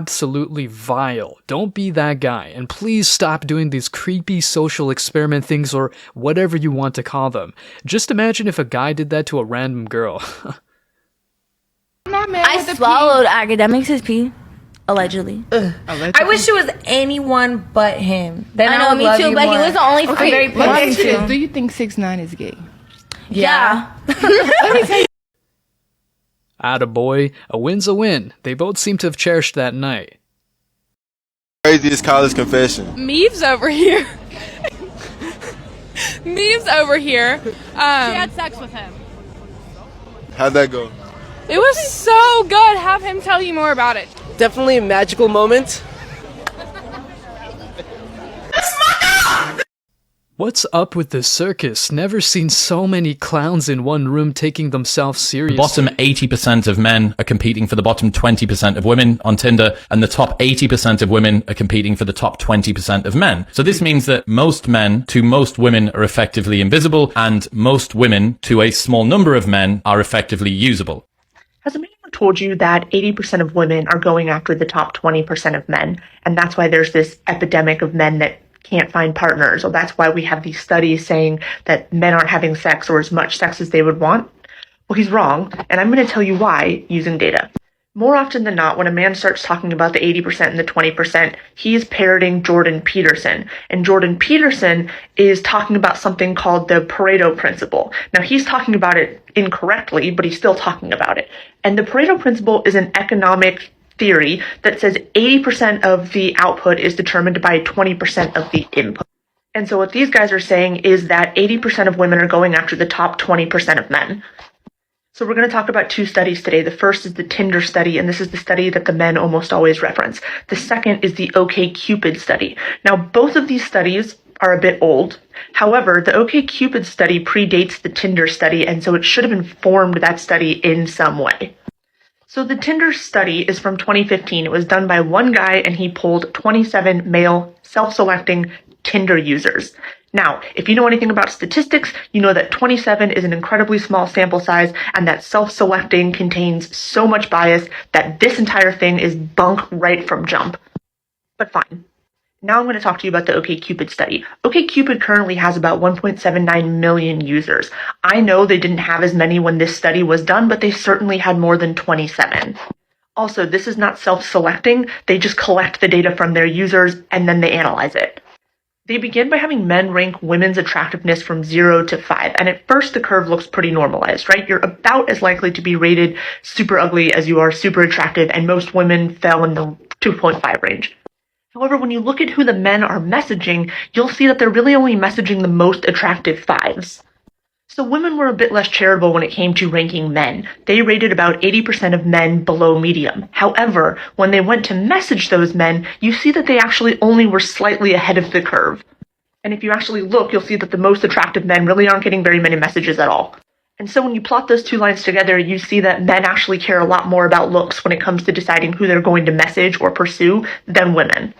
absolutely vile. Don't be that guy. And please stop doing these creepy social experiment things or whatever you want to call them. Just imagine if a guy did that to a random girl. I swallowed academics as pee. Allegedly. I wish it was anyone but him. Then I know, me too, but he was the only very person. Do you think 6ix9ine is gay? Yeah. Let me tell you. Attaboy, a win's a win. They both seem to have cherished that night. Craziest college confession. Meeves over here. Meeves over here. She had sex with him. How'd that go? It was so good. Have him tell you more about it. Definitely a magical moment. What's up with this circus? Never seen so many clowns in one room taking themselves seriously. The bottom 80% of men are competing for the bottom 20% of women on Tinder, and the top 80% of women are competing for the top 20% of men. So this means that most men to most women are effectively invisible, and most women to a small number of men are effectively usable. Has a man ever told you that 80% of women are going after the top 20% of men, and that's why there's this epidemic of men that can't find partners, or that's why we have these studies saying that men aren't having sex or as much sex as they would want? Well, he's wrong, and I'm going to tell you why using data. More often than not, when a man starts talking about the 80% and the 20%, he is parroting Jordan Peterson. And Jordan Peterson is talking about something called the Pareto principle. Now, he's talking about it incorrectly, but he's still talking about it. And the Pareto principle is an economic theory that says 80% of the output is determined by 20% of the input. And so what these guys are saying is that 80% of women are going after the top 20% of men. So we're going to talk about two studies today. The first is the Tinder study, and this is the study that the men almost always reference. The second is the OkCupid study. Now, both of these studies are a bit old. However, the OkCupid study predates the Tinder study, and so it should have informed that study in some way. So the Tinder study is from 2015. It was done by one guy, and he polled 27 male self-selecting Tinder users. Now, if you know anything about statistics, you know that 27 is an incredibly small sample size, and that self-selecting contains so much bias that this entire thing is bunk right from jump. But fine. Now I'm going to talk to you about the OkCupid study. OkCupid currently has about 1.79 million users. I know they didn't have as many when this study was done, but they certainly had more than 27. Also, this is not self-selecting. They just collect the data from their users and then they analyze it. They begin by having men rank women's attractiveness from 0 to 5. And at first, the curve looks pretty normalized, right? You're about as likely to be rated super ugly as you are super attractive, and most women fell in the 2.5 range. However, when you look at who the men are messaging, you'll see that they're really only messaging the most attractive 5s. So women were a bit less charitable when it came to ranking men. They rated about 80% of men below medium. However, when they went to message those men, you see that they actually only were slightly ahead of the curve. And if you actually look, you'll see that the most attractive men really aren't getting very many messages at all. And so when you plot those two lines together, you see that men actually care a lot more about looks when it comes to deciding who they're going to message or pursue than women.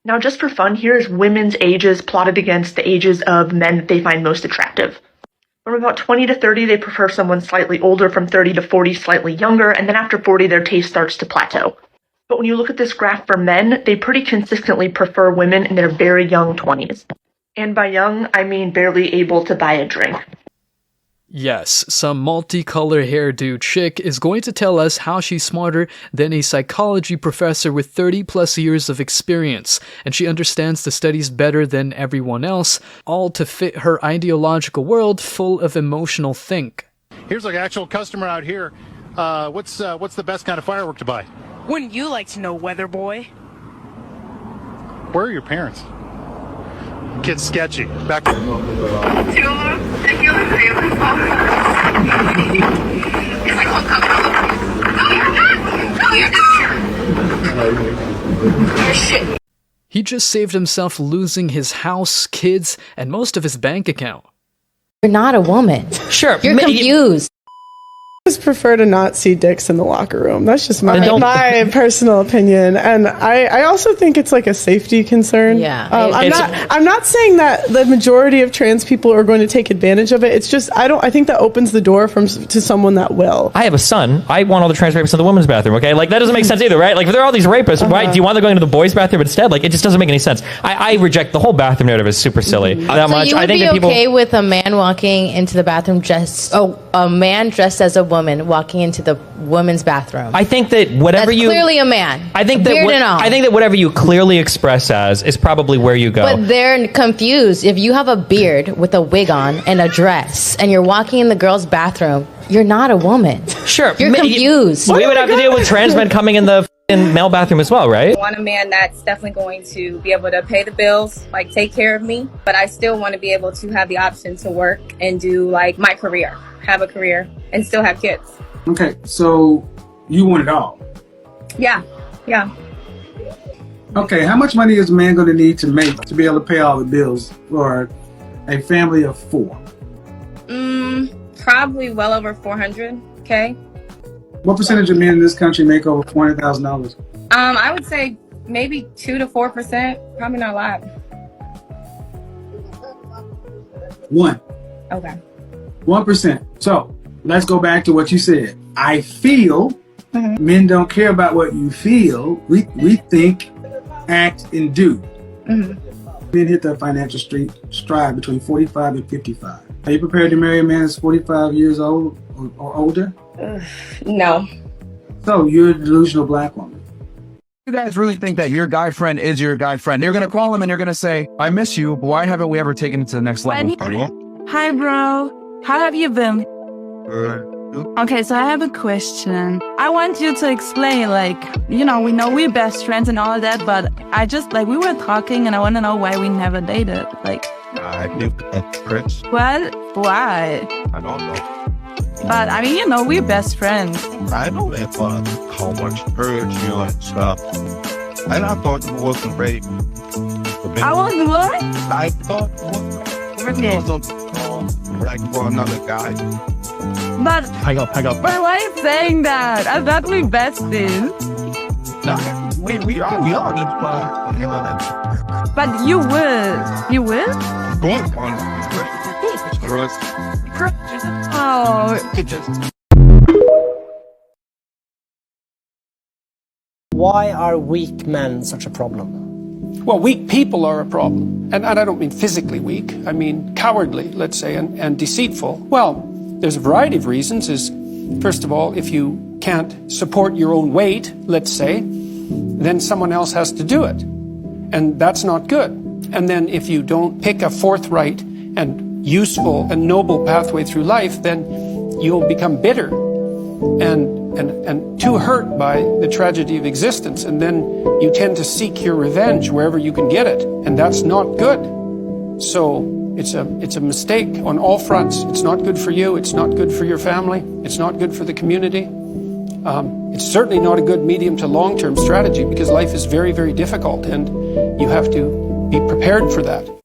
Now, just for fun, here's women's ages plotted against the ages of men that they find most attractive. From about 20 to 30, they prefer someone slightly older. From 30 to 40, slightly younger. And then after 40, their taste starts to plateau. But when you look at this graph for men, they pretty consistently prefer women in their very young 20s. And by young, I mean barely able to buy a drink. Yes, some multicolor hairdo chick is going to tell us how she's smarter than a psychology professor with 30 plus years of experience, and she understands the studies better than everyone else, all to fit her ideological world full of emotional think. Here's an actual customer out here. What's the best kind of firework to buy? Wouldn't you like to know, weather boy? Where are your parents? Kid's sketchy. Back. He just saved himself losing his house, kids, and most of his bank account. You're not a woman. Sure. You're confused. just prefer to not see dicks in the locker room. That's just my personal opinion, and I also think it's like a safety concern. Yeah, I'm not saying that the majority of trans people are going to take advantage of it. It's just I think that opens the door to someone that will. I have a son. I want all the trans rapists in the women's bathroom. Okay, like that doesn't make sense either, right? Like if there are all these rapists, why do you want them going to the boys' bathroom instead? Like it just doesn't make any sense. I reject the whole bathroom narrative is super silly. That much. You would I think be that people okay with a man walking into the bathroom a man dressed as a woman walking into the women's bathroom. I think that whatever That's clearly a man. I think Beard and all. I think that whatever you clearly express as is probably where you go. But they're confused. If you have a beard with a wig on and a dress and you're walking in the girl's bathroom, you're not a woman. Sure. You're confused. We would have to deal with trans men coming in the male bathroom as well, right? I want a man that's definitely going to be able to pay the bills, like take care of me, but I still want to be able to have the option to work and do like my career, have a career and still have kids. Okay, so you want it all? Yeah. Okay, how much money is a man going to need to make to be able to pay all the bills for a family of 4? Probably well over 400K. What percentage of men in this country make over $400,000? I would say maybe 2 to 4%. Probably not a lot. 1. Okay. 1%. So let's go back to what you said. I feel men don't care about what you feel. We think, act, and do. Men hit the financial stride between 45 and 55. Are you prepared to marry a man that's 45 years old or older? No. So you're a delusional black woman. You guys really think that your guy friend is your guy friend? You're going to call him and you're going to say, I miss you, but why haven't we ever taken it to the next level? Hi, bro. How have you been? Okay, so I have a question. I want you to explain, we know we're best friends and all that, but we were talking and I want to know why we never dated. I think that's Chris. What? Why? I don't know. But, we're best friends. I don't know how much hurt you and stuff. And I thought you wasn't ready. I was what? I thought you wasn't like for another guy. But hang up. But why are you saying that? I thought we besties. No, we are just But you will. You will? going on. Oh. Why are weak men such a problem? Well, weak people are a problem. And I don't mean physically weak. I mean cowardly, let's say, and deceitful. Well, there's a variety of reasons. First of all, if you can't support your own weight, let's say, then someone else has to do it. And that's not good. And then if you don't pick a forthright and useful and noble pathway through life, then you'll become bitter and too hurt by the tragedy of existence. And then you tend to seek your revenge wherever you can get it. And that's not good. So it's a mistake on all fronts. It's not good for you. It's not good for your family. It's not good for the community. It's certainly not a good medium to long-term strategy because life is very, very difficult and you have to be prepared for that.